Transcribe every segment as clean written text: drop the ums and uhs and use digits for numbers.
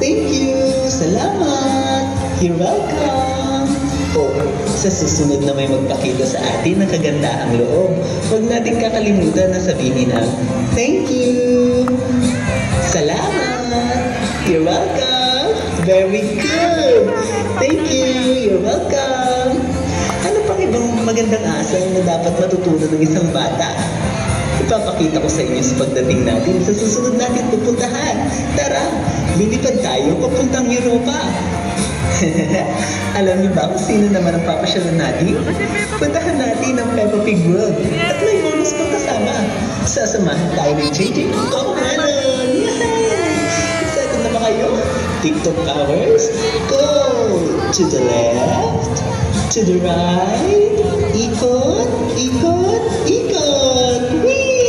Thank you! Salamat! You're welcome! Oh, sa susunod na may magpakita sa atin ng kagandaang loob, huwag natin kakalimutan na sabihin ang thank you! Salamat! You're welcome! Very good! Thank you! You're welcome! Ano pang ibang magandang asal na dapat matutunan ng isang bata? Ipapakita ko sa inyo sa pagdating natin sa susunod natin pupuntahan. Tara, lilipad tayo papuntang Europa. Alam niyo ba kung sino naman ang papasyalan natin? Puntahan natin ang Peppa Pig World at may bonus pang kasama. Sasamahan tayo ng JJ. Oh, meron! Yay! Excited na ba kayo? TikTok powers, go! To the left, to the right, ikot, ikot, ikot! Whee!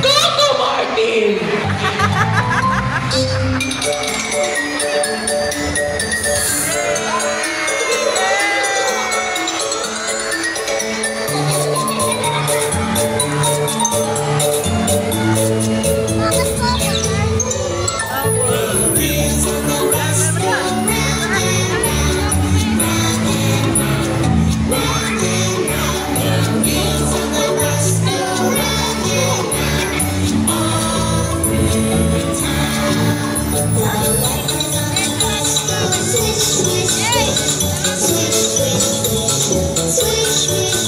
Coco Martin! Switch, switch, switch, switch, switch, switch.